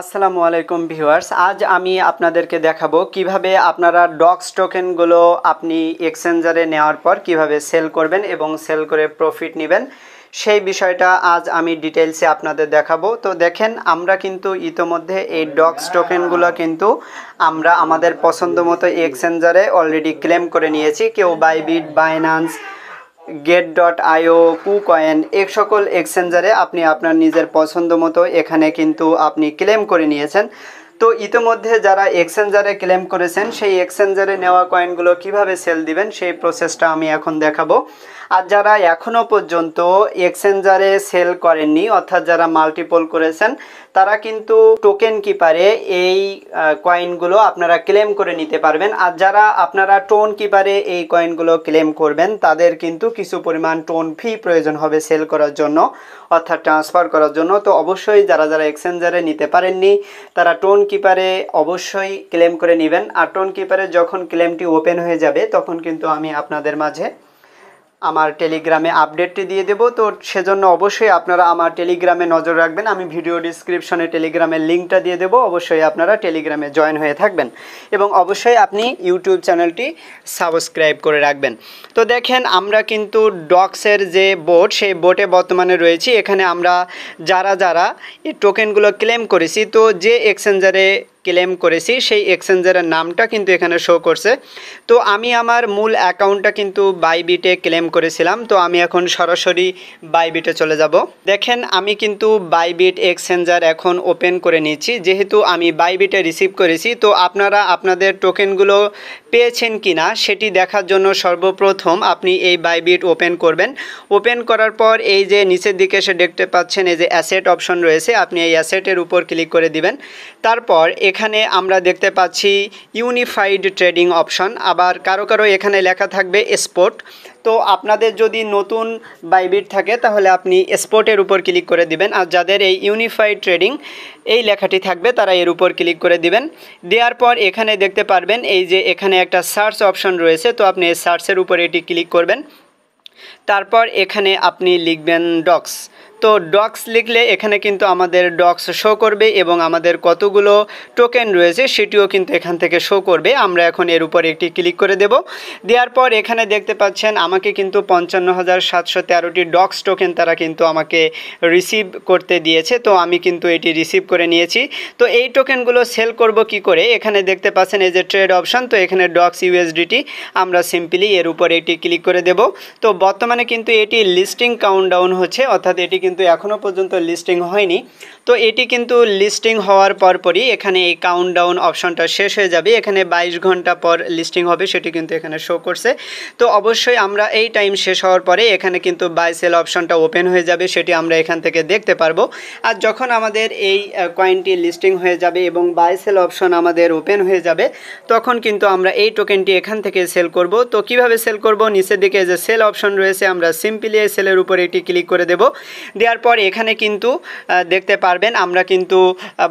আসসালামু আলাইকুম ভিউয়ার্স, আজ আমি আপনাদেরকে দেখাবো কিভাবে আপনারা ডক্স টোকেনগুলো আপনি এক্সচেঞ্জারে নেওয়ার পর কিভাবে সেল করবেন এবং সেল করে প্রফিট নেবেন সেই বিষয়টা আজ আমি ডিটেইলসে আপনাদের দেখাবো। তো দেখেন, আমরা কিন্তু ইতোমধ্যে এই ডক্স টোকেনগুলো কিন্তু আমরা আমাদের পছন্দ মতো এক্সচেঞ্জারে অলরেডি ক্লেম করে নিয়েছি। কেউ বাইবিট, বাইন্যান্স, get.io, কুকয়েন, এই সকল এক্সচেঞ্জারে আপনি আপনার নিজের পছন্দ মতো এখানে কিন্তু আপনি ক্লেম করে নিয়েছেন। তো ইতিমধ্যে যারা এক্সচেঞ্জারে ক্লেম করেছেন সেই এক্সচেঞ্জারে নেওয়া কয়েনগুলো কিভাবে সেল দিবেন সেই প্রসেসটা আমি এখন দেখাবো। আর যারা এখনও পর্যন্ত এক্সচেঞ্জারে সেল করেননি, অর্থাৎ যারা মাল্টিপল করেছেন, তারা কিন্তু টোকেন কিপারে এই কয়েনগুলো আপনারা ক্লেম করে নিতে পারবেন। আর যারা আপনারা টোন কিপারে এই কয়েনগুলো ক্লেম করবেন তাদের কিন্তু কিছু পরিমাণ টোন ফি প্রয়োজন হবে সেল করার জন্য, অর্থাৎ ট্রান্সফার করার জন্য। তো অবশ্যই যারা যারা এক্সচেঞ্জারে নিতে পারেননি তারা টোন কিপারে অবশ্যই ক্লেম করে নেবেন। আর টোন কিপারে যখন ক্লেমটি ওপেন হয়ে যাবে তখন কিন্তু আমি আপনাদের মাঝে আমার টেলিগ্রামে আপডেটটি দিয়ে দেব। তো সেজন্য অবশ্যই আপনারা আমার টেলিগ্রামে নজর রাখবেন। আমি ভিডিও ডিসক্রিপশনে টেলিগ্রামের লিঙ্কটা দিয়ে দেব, অবশ্যই আপনারা টেলিগ্রামে জয়েন হয়ে থাকবেন এবং অবশ্যই আপনি ইউটিউব চ্যানেলটি সাবস্ক্রাইব করে রাখবেন। তো দেখেন, আমরা কিন্তু ডক্সের যে বোট সেই বোটে বর্তমানে রয়েছি। এখানে আমরা যারা যারা এই টোকেনগুলো ক্লেম করেছি, তো যে এক্সচেঞ্জারে ক্লেম করেছি সেই এক্সচেঞ্জারের নামটা কিন্তু এখানে শো করছে। তো আমি আমার মূল অ্যাকাউন্টটা কিন্তু বাইবিটে ক্লেম করেছিলাম, তো আমি এখন সরাসরি বাইবিটে চলে যাব। দেখেন, আমি কিন্তু বাইবিট এক্সচেঞ্জার এখন ওপেন করে নিয়েছি, যেহেতু আমি বাইবিটে রিসিভ করেছি। তো আপনারা আপনাদের টোকেনগুলো পেয়েছেন কিনা সেটি দেখার জন্য সর্বপ্রথম আপনি এই বাইবিট ওপেন করবেন। ওপেন করার পর এই যে নিচের দিকে এসে দেখতে পাচ্ছেন এই যে অ্যাসেট অপশন রয়েছে, আপনি এই অ্যাসেটের উপর ক্লিক করে দিবেন। তারপর এখানে আমরা দেখতে পাচ্ছি ইউনিফাইড ট্রেডিং অপশন, আবার কারো কারো এখানে লেখা থাকবে স্পট। তো আপনাদের যদি নতুন বাইবিট থাকে তাহলে আপনি স্পটের উপর ক্লিক করে দিবেন, আর যাদের এই ইউনিফাইড ট্রেডিং এই লেখাটি থাকবে তারা এর উপর ক্লিক করে দিবেন। দেওয়ার পর এখানে দেখতে পারবেন এই যে এখানে একটা সার্চ অপশন রয়েছে, তো আপনি এই সার্চের উপর এটি ক্লিক করবেন। তারপর এখানে আপনি লিখবেন ডক্স। তো ডক্স লিখলে এখানে কিন্তু আমাদের ডক্স শো করবে এবং আমাদের কতগুলো টোকেন রয়েছে সেটিও কিন্তু এখান থেকে শো করবে। আমরা এখন এর উপর একটি ক্লিক করে দেব। দেওয়ার পর এখানে দেখতে পাচ্ছেন আমাকে কিন্তু 55,713টি ডক্স টোকেন তারা কিন্তু আমাকে রিসিভ করতে দিয়েছে। তো আমি কিন্তু এটি রিসিভ করে নিয়েছি। তো এই টোকেনগুলো সেল করব কি করে, এখানে দেখতে পাচ্ছেন এই যে ট্রেড অপশন, তো এখানে ডক্স ইউএসডিটি আমরা সিম্পলি এর উপর এটি ক্লিক করে দেব। তো বর্তমানে কিন্তু এটি লিস্টিং কাউন্টডাউন হচ্ছে, অর্থাৎ এটি কিন্তু এখনও পর্যন্ত লিস্টিং হয়নি। তো এটি কিন্তু লিস্টিং হওয়ার পরপরই এখানে এই কাউন্টডাউন অপশনটা শেষ হয়ে যাবে। এখানে 22 ঘন্টা পর লিস্টিং হবে সেটি কিন্তু এখানে শো করছে। তো অবশ্যই আমরা এই টাইম শেষ হওয়ার পরে এখানে কিন্তু বাই সেল অপশনটা ওপেন হয়ে যাবে, সেটি আমরা এখান থেকে দেখতে পারবো। আর যখন আমাদের এই কয়েনটি লিস্টিং হয়ে যাবে এবং বাই সেল অপশন আমাদের ওপেন হয়ে যাবে তখন কিন্তু আমরা এই টোকেনটি এখান থেকে সেল করব। তো কিভাবে সেল করব, নিচের দিকে যে সেল অপশন রয়েছে আমরা সিম্পলি এই সেলের উপর এটি ক্লিক করে দেব। দেওয়ার পর এখানে কিন্তু দেখতে পারবেন আমরা কিন্তু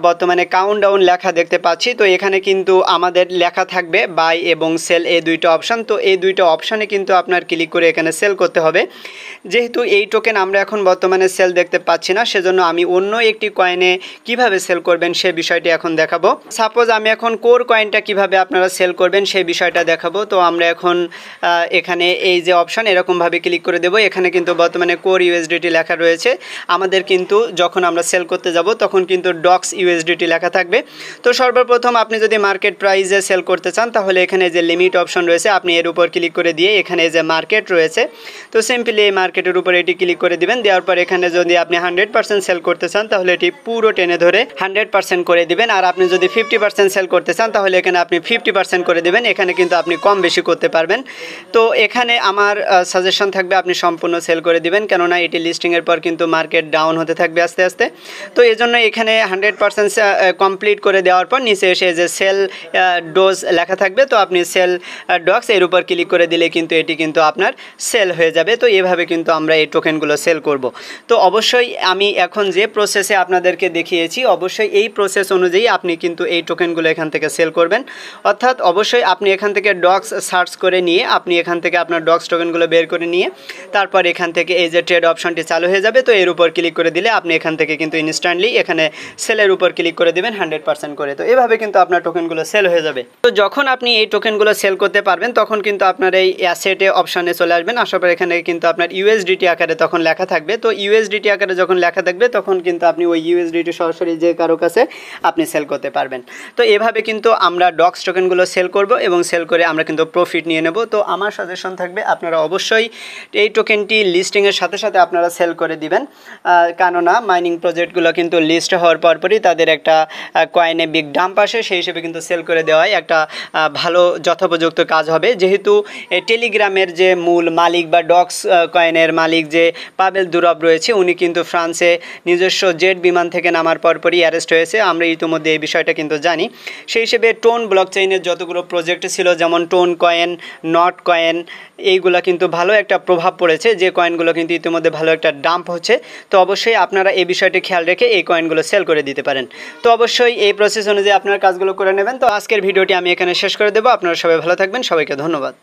বর্তমানে কাউন্টডাউন লেখা দেখতে পাচ্ছি। তো এখানে কিন্তু আমাদের লেখা থাকবে বাই এবং সেল, এই দুইটা অপশন। তো এই দুইটা অপশানে কিন্তু আপনার ক্লিক করে এখানে সেল করতে হবে। যেহেতু এই টোকেন আমরা এখন বর্তমানে সেল দেখতে পাচ্ছি না, সেজন্য আমি অন্য একটি কয়েনে কিভাবে সেল করবেন সে বিষয়টি এখন দেখাবো। সাপোজ আমি এখন কোর কয়েনটা কিভাবে আপনারা সেল করবেন সেই বিষয়টা দেখাবো। তো আমরা এখন এখানে এই যে অপশন এরকমভাবে ক্লিক করে দেব। এখানে কিন্তু বর্তমানে কোর ইউএসডিটি লেখা রয়েছে। আমাদের কিন্তু যখন আমরা সেল করতে যাব তখন কিন্তু ডক্স ইউএসডিটি লেখা থাকবে। তো সর্বপ্রথম আপনি যদি মার্কেট প্রাইসে সেল করতে চান তাহলে এখানে যে লিমিট অপশন রয়েছে আপনি এর উপর ক্লিক করে দিয়ে এখানে যে মার্কেট রয়েছে, তো সিম্পলি এই মার্কেটের উপর এটি ক্লিক করে দিবেন। দেওয়ার পর এখানে যদি আপনি 100% সেল করতে চান তাহলে এটি পুরো টেনে ধরে 100% করে দিবেন। আর আপনি যদি 50% সেল করতে চান তাহলে এখানে আপনি 50% করে দিবেন। এখানে কিন্তু আপনি কম বেশি করতে পারবেন। তো এখানে আমার সাজেশন থাকবে আপনি সম্পূর্ণ সেল করে দিবেন, কেননা এটি লিস্টিংয়ের পর কিন্তু মার্কেট ডাউন হতে থাকবে আস্তে আস্তে। তো এই জন্য এখানে 100% কমপ্লিট করে দেওয়ার পর নিচে এসে যে সেল ডোজ লেখা থাকবে, তো আপনি সেল ডক্স এর উপর ক্লিক করে দিলে কিন্তু এটি কিন্তু আপনার সেল হয়ে যাবে। তো এভাবে কিন্তু আমরা এই টোকেনগুলো সেল করব। তো অবশ্যই আমি এখন যে প্রসেসে আপনাদেরকে দেখিয়েছি অবশ্যই এই প্রসেস অনুযায়ী আপনি কিন্তু এই টোকেনগুলো এখান থেকে সেল করবেন। অর্থাৎ অবশ্যই আপনি এখান থেকে ডক্স সার্চ করে নিয়ে আপনি এখান থেকে আপনার ডক্স টোকেনগুলো বের করে নিয়ে তারপর এখান থেকে এই যে ট্রেড অপশনটি চালু হয়ে যাবে, তো এর উপর ক্লিক করে দিলে আপনি এখান থেকে কিন্তু ইনস্ট্যান্ট ইনস্ট্যান্টলি এখানে সেলের উপর ক্লিক করে দেবেন 100% করে। তো এভাবে কিন্তু আপনার টোকেনগুলো সেল হয়ে যাবে। তো যখন আপনি এই টোকেনগুলো সেল করতে পারবেন তখন কিন্তু আপনার এই অ্যাসেটে অপশানে চলে আসবেন। আসার পর এখানে কিন্তু আপনার ইউএসডিটি আকারে তখন লেখা থাকবে। তো ইউএসডিটি আকারে যখন লেখা থাকবে তখন কিন্তু আপনি ওই ইউএসডিটি সরাসরি যে কারো কাছে আপনি সেল করতে পারবেন। তো এভাবে কিন্তু আমরা ডক্স টোকেনগুলো সেল করব এবং সেল করে আমরা কিন্তু প্রফিট নিয়ে নেব। তো আমার সাজেশন থাকবে আপনারা অবশ্যই এই টোকেনটি লিস্টিংয়ের সাথে সাথে আপনারা সেল করে দিবেন, কেননা মাইনিং প্রজেক্টগুলো কিন্তু লিস্ট হওয়ার পরপরই তাদের একটা কয়েনে বিগ ডাম্প আসে, সেই হিসেবে কিন্তু সেল করে দেওয়াই একটা ভালো যথোপযুক্ত কাজ হবে। যেহেতু টেলিগ্রামের যে মূল মালিক বা ডক্স কয়েনের মালিক যে পাবেল দুরব রয়েছে, উনি কিন্তু ফ্রান্সে নিজস্ব জেট বিমান থেকে নামার পরপরই অ্যারেস্ট হয়েছে। আমরা ইতিমধ্যে এই বিষয়টা কিন্তু জানি। সেই হিসেবে টোন ব্লকচেইনের যতগুলো প্রজেক্ট ছিল, যেমন টোন কয়েন, নট কয়েন, এইগুলো কিন্তু ভালো একটা প্রভাব পড়েছে, যে কয়েনগুলো কিন্তু ইতিমধ্যে ভালো একটা ডাম্প হচ্ছে। তো অবশ্যই আপনারা এই বিষয়টি খেয়াল রেখে এই কয়েনগুলো সেল করে দিতে পারেন। তো অবশ্যই এই প্রসেস অনুযায়ী আপনার কাজগুলো করে নেবেন। তো আজকের ভিডিওটি আমি এখানে শেষ করে দেবো। আপনারা সবাই ভালো থাকবেন, সবাইকে ধন্যবাদ।